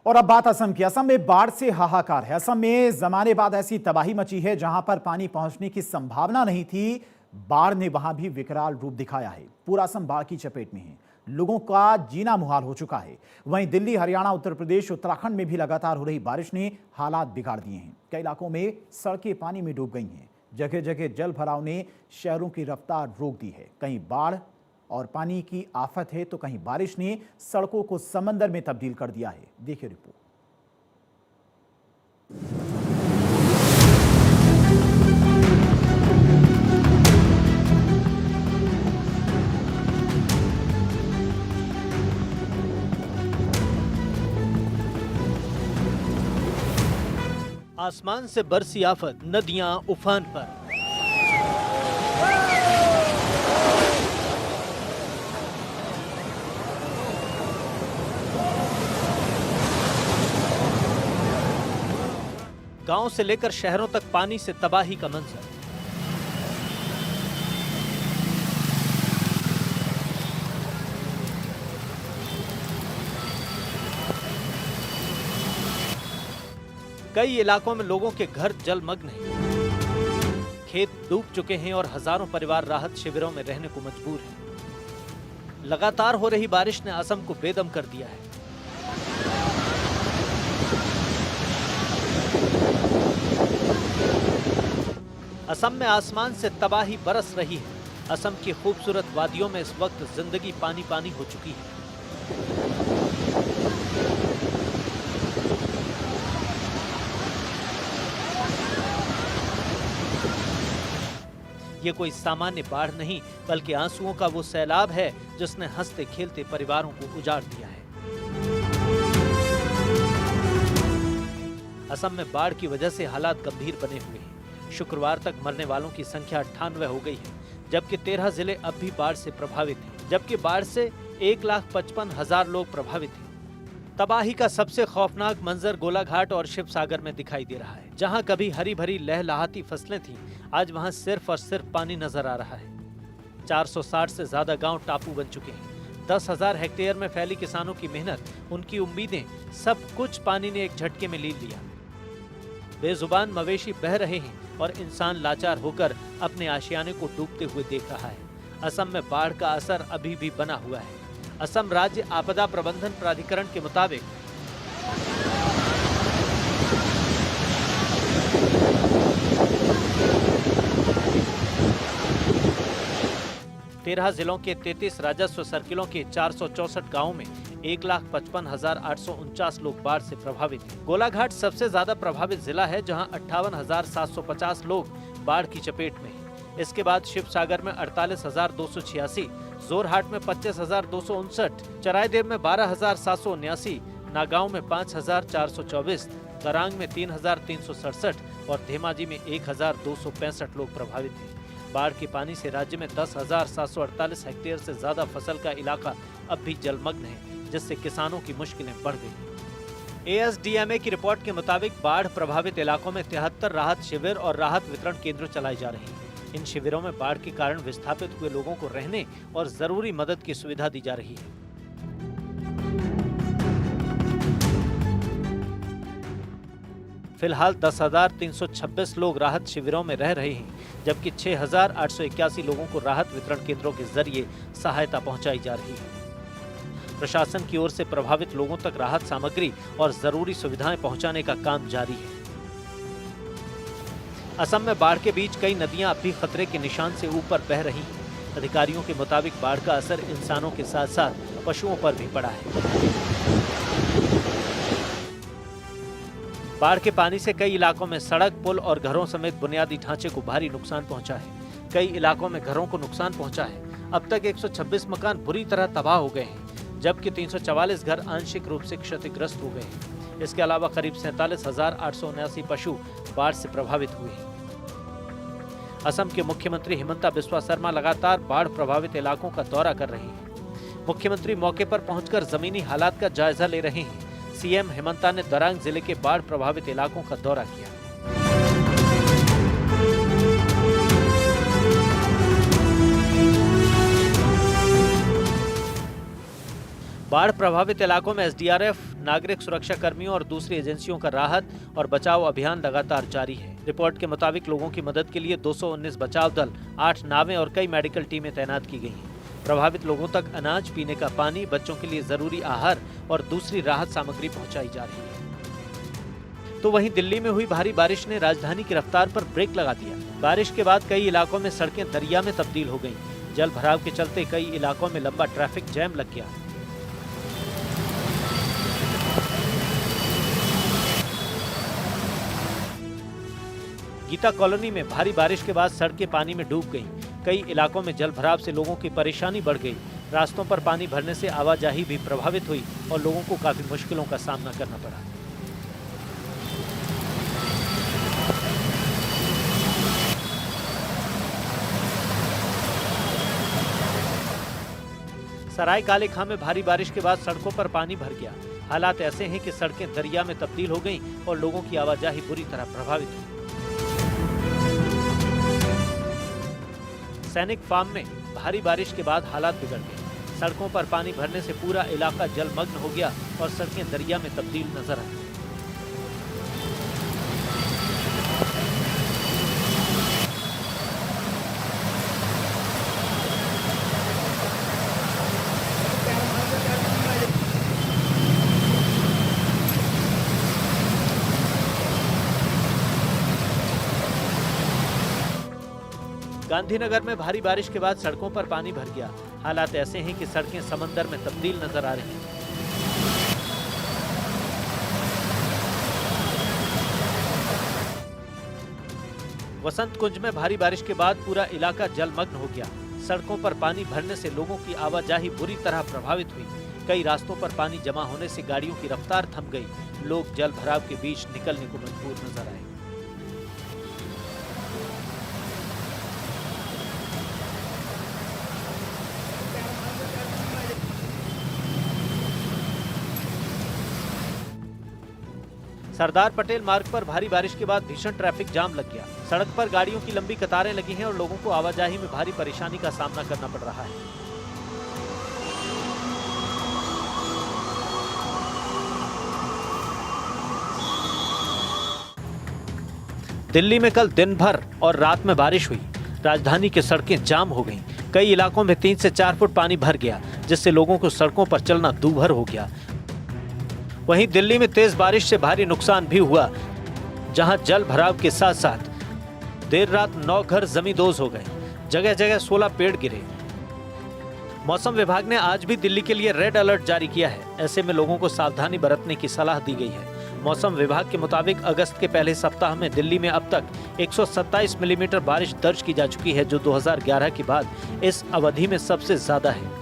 और अब बात असम की। असम में बाढ़ से हाहाकार है। असम में जमाने बाद ऐसी तबाही मची है जहां पर पानी पहुंचने की संभावना नहीं थी, बाढ़ ने वहां भी विकराल रूप दिखाया है। पूरा असम बाढ़ की चपेट में है, लोगों का जीना मुहाल हो चुका है। वहीं दिल्ली, हरियाणा, उत्तर प्रदेश, उत्तराखंड में भी लगातार हो रही बारिश ने हालात बिगाड़ दिए हैं। कई इलाकों में सड़कें पानी में डूब गई हैं। जगह जगह जल भराव ने शहरों की रफ्तार रोक दी है। कहीं बाढ़ और पानी की आफत है तो कहीं बारिश ने सड़कों को समंदर में तब्दील कर दिया है। देखिए रिपोर्ट। आसमान से बरसी आफत, नदियां उफान पर। गांव से लेकर शहरों तक पानी से तबाही का मंजर। कई इलाकों में लोगों के घर जलमग्न हैं। खेत डूब चुके हैं और हजारों परिवार राहत शिविरों में रहने को मजबूर हैं। लगातार हो रही बारिश ने असम को बेदम कर दिया है। असम में आसमान से तबाही बरस रही है। असम की खूबसूरत वादियों में इस वक्त जिंदगी पानी पानी हो चुकी है। ये कोई सामान्य बाढ़ नहीं, बल्कि आंसुओं का वो सैलाब है जिसने हंसते खेलते परिवारों को उजाड़ दिया है। असम में बाढ़ की वजह से हालात गंभीर बने हुए हैं। शुक्रवार तक मरने वालों की संख्या 98 हो गई है, जबकि 13 जिले अब भी बाढ़ से प्रभावित हैं। जबकि बाढ़ से 1,55,000 लोग प्रभावित हैं। तबाही का सबसे खौफनाक मंजर गोलाघाट और शिवसागर में दिखाई दे रहा है। जहां कभी हरी भरी लहलहाती फसलें थीं, आज वहां सिर्फ और सिर्फ पानी नजर आ रहा है। 460 से ज्यादा गांव टापू बन चुके हैं। 10,000 हेक्टेयर में फैली किसानों की मेहनत, उनकी उम्मीदें, सब कुछ पानी ने एक झटके में लीन लिया। बेजुबान मवेशी बह रहे हैं और इंसान लाचार होकर अपने आशियाने को डूबते हुए देख रहा है। असम में बाढ़ का असर अभी भी बना हुआ है। असम राज्य आपदा प्रबंधन प्राधिकरण के मुताबिक 13 जिलों के 33 राजस्व सर्किलों के 464 गांवों में 1,55,849 लोग बाढ़ से प्रभावित हैं। गोलाघाट सबसे ज्यादा प्रभावित जिला है, जहां 58,750 लोग बाढ़ की चपेट में हैं। इसके बाद शिवसागर में 48,286, जोरहाट में 25,259, चरायदेव में 12,779, नागांव में 5,424, करांग में 3,367 और धेमाजी में 1,265 लोग प्रभावित हैं। बाढ़ के पानी से राज्य में 10,748 हेक्टेयर से ज्यादा फसल का इलाका अब भी जलमग्न है, जिससे किसानों की मुश्किलें बढ़ गई। ASDMA की रिपोर्ट के मुताबिक बाढ़ प्रभावित इलाकों में 73 राहत शिविर और राहत वितरण केंद्र चलाए जा रहे हैं। इन शिविरों में बाढ़ के कारण विस्थापित हुए लोगों को रहने और जरूरी मदद की सुविधा दी जा रही है। फिलहाल 10,326 लोग राहत शिविरों में रह रहे हैं, जबकि 6,881 लोगों को राहत वितरण केंद्रों के जरिए सहायता पहुंचाई जा रही है। प्रशासन की ओर से प्रभावित लोगों तक राहत सामग्री और जरूरी सुविधाएं पहुंचाने का काम जारी है। असम में बाढ़ के बीच कई नदियां अब भी खतरे के निशान से ऊपर बह रही हैं। अधिकारियों के मुताबिक बाढ़ का असर इंसानों के साथ साथ पशुओं पर भी पड़ा है। बाढ़ के पानी से कई इलाकों में सड़क, पुल और घरों समेत बुनियादी ढांचे को भारी नुकसान पहुंचा है। कई इलाकों में घरों को नुकसान पहुंचा है। अब तक 126 मकान बुरी तरह तबाह हो गए हैं, जबकि 344 घर आंशिक रूप से क्षतिग्रस्त हो गए हैं। इसके अलावा करीब 47,879 पशु बाढ़ से प्रभावित हुए हैं। असम के मुख्यमंत्री हिमंता बिस्वा शर्मा लगातार बाढ़ प्रभावित इलाकों का दौरा कर रहे हैं। मुख्यमंत्री मौके पर पहुंचकर जमीनी हालात का जायजा ले रहे हैं। सीएम हिमंता ने दरांग जिले के बाढ़ प्रभावित इलाकों का दौरा किया। बाढ़ प्रभावित इलाकों में एसडीआरएफ, नागरिक सुरक्षा कर्मियों और दूसरी एजेंसियों का राहत और बचाव अभियान लगातार जारी है। रिपोर्ट के मुताबिक लोगों की मदद के लिए 219 बचाव दल, 8 नावें और कई मेडिकल टीमें तैनात की गई हैं। प्रभावित लोगों तक अनाज, पीने का पानी, बच्चों के लिए जरूरी आहार और दूसरी राहत सामग्री पहुंचाई जा रही है। तो वहीं दिल्ली में हुई भारी बारिश ने राजधानी की रफ्तार पर ब्रेक लगा दिया। बारिश के बाद कई इलाकों में सड़कें दरिया में तब्दील हो गईं। जल भराव के चलते कई इलाकों में लंबा ट्रैफिक जैम लग गया। गीता कॉलोनी में भारी बारिश के बाद सड़कें पानी में डूब गईं। कई इलाकों में जल भराव से लोगों की परेशानी बढ़ गई। रास्तों पर पानी भरने से आवाजाही भी प्रभावित हुई और लोगों को काफी मुश्किलों का सामना करना पड़ा। सराय काले खां में भारी बारिश के बाद सड़कों पर पानी भर गया। हालात ऐसे हैं कि सड़कें दरिया में तब्दील हो गईं और लोगों की आवाजाही बुरी तरह प्रभावित हुई। सैनिक फार्म में भारी बारिश के बाद हालात बिगड़ गए। सड़कों पर पानी भरने से पूरा इलाका जलमग्न हो गया और सड़कें दरिया में तब्दील नजर आई। गांधीनगर में भारी बारिश के बाद सड़कों पर पानी भर गया। हालात ऐसे हैं कि सड़कें समंदर में तब्दील नजर आ रही हैं। वसंत कुंज में भारी बारिश के बाद पूरा इलाका जलमग्न हो गया। सड़कों पर पानी भरने से लोगों की आवाजाही बुरी तरह प्रभावित हुई। कई रास्तों पर पानी जमा होने से गाड़ियों की रफ्तार थम गई। लोग जल भराव के बीच निकलने को मजबूर नजर आए। सरदार पटेल मार्ग पर भारी बारिश के बाद भीषण ट्रैफिक जाम लग गया। सड़क पर गाड़ियों की लंबी कतारें लगी हैं और लोगों को आवाजाही में भारी परेशानी का सामना करना पड़ रहा है। दिल्ली में कल दिन भर और रात में बारिश हुई। राजधानी की सड़कें जाम हो गईं। कई इलाकों में 3 से 4 फुट पानी भर गया, जिससे लोगों को सड़कों पर चलना दूभर हो गया। वहीं दिल्ली में तेज बारिश से भारी नुकसान भी हुआ, जहां जल भराव के साथ साथ देर रात 9 घर जमींदोज हो गए। जगह जगह 16 पेड़ गिरे। मौसम विभाग ने आज भी दिल्ली के लिए रेड अलर्ट जारी किया है। ऐसे में लोगों को सावधानी बरतने की सलाह दी गई है। मौसम विभाग के मुताबिक अगस्त के पहले सप्ताह में दिल्ली में अब तक 127 मिलीमीटर बारिश दर्ज की जा चुकी है, जो 2011 के बाद इस अवधि में सबसे ज्यादा है।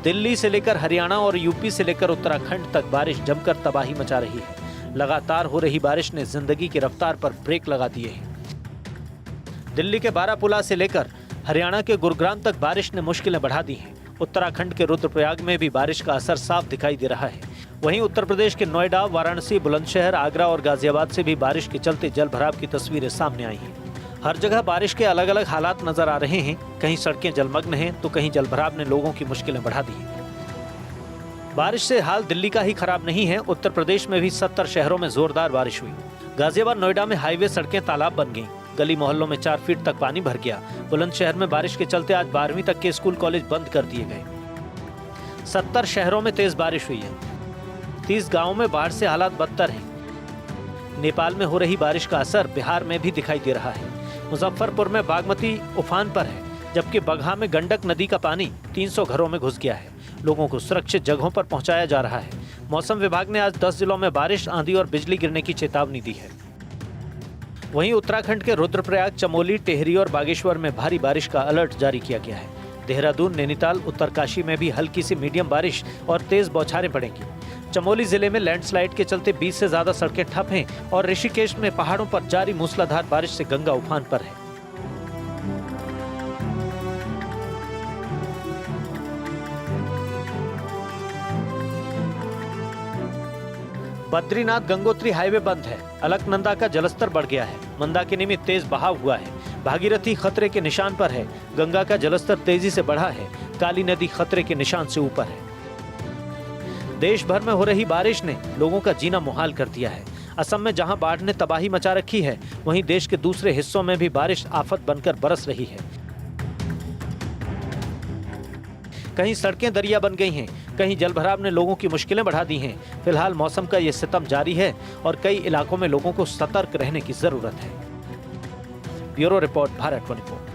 दिल्ली से लेकर हरियाणा और यूपी से लेकर उत्तराखंड तक बारिश जमकर तबाही मचा रही है। लगातार हो रही बारिश ने जिंदगी की रफ्तार पर ब्रेक लगा दिए हैं। दिल्ली के बारापुला से लेकर हरियाणा के गुरुग्राम तक बारिश ने मुश्किलें बढ़ा दी हैं। उत्तराखंड के रुद्रप्रयाग में भी बारिश का असर साफ दिखाई दे रहा है। वहीं उत्तर प्रदेश के नोएडा, वाराणसी, बुलंदशहर, आगरा और गाजियाबाद से भी बारिश के चलते जल भराव की तस्वीरें सामने आई हैं। हर जगह बारिश के अलग अलग हालात नजर आ रहे हैं। कहीं सड़कें जलमग्न हैं तो कहीं जलभराव ने लोगों की मुश्किलें बढ़ा दी हैं। बारिश से हाल दिल्ली का ही खराब नहीं है। उत्तर प्रदेश में भी 70 शहरों में जोरदार बारिश हुई। गाजियाबाद, नोएडा में हाईवे सड़कें तालाब बन गईं। गली मोहल्लों में 4 फीट तक पानी भर गया। बुलंदशहर में बारिश के चलते आज 12वीं तक के स्कूल कॉलेज बंद कर दिए गए। 70 शहरों में तेज बारिश हुई है। 30 गाँवों में बाढ़ से हालात बदतर हैं। नेपाल में हो रही बारिश का असर बिहार में भी दिखाई दे रहा है। मुजफ्फरपुर में बागमती उफान पर है, जबकि बगहा में गंडक नदी का पानी 300 घरों में घुस गया है। लोगों को सुरक्षित जगहों पर पहुंचाया जा रहा है। मौसम विभाग ने आज 10 जिलों में बारिश, आंधी और बिजली गिरने की चेतावनी दी है। वहीं उत्तराखंड के रुद्रप्रयाग, चमोली, टेहरी और बागेश्वर में भारी बारिश का अलर्ट जारी किया गया है। देहरादून, नैनीताल, उत्तरकाशी में भी हल्की सी मीडियम बारिश और तेज बौछारें पड़ेंगी। चमोली जिले में लैंडस्लाइड के चलते 20 से ज्यादा सड़कें ठप हैं और ऋषिकेश में पहाड़ों पर जारी मूसलाधार बारिश से गंगा उफान पर है। बद्रीनाथ गंगोत्री हाईवे बंद है। अलकनंदा का जलस्तर बढ़ गया है। मंदाकिनी में तेज बहाव हुआ है। भागीरथी खतरे के निशान पर है। गंगा का जलस्तर तेजी से बढ़ा है। काली नदी खतरे के निशान से ऊपर है। देश भर में हो रही बारिश ने लोगों का जीना मुहाल कर दिया है। असम में जहां बाढ़ ने तबाही मचा रखी है, वहीं देश के दूसरे हिस्सों में भी बारिश आफत बनकर बरस रही है। कहीं सड़कें दरिया बन गई हैं, कहीं जलभराव ने लोगों की मुश्किलें बढ़ा दी हैं। फिलहाल मौसम का ये सितम जारी है और कई इलाकों में लोगों को सतर्क रहने की जरूरत है। Bureau report, Bharat 24।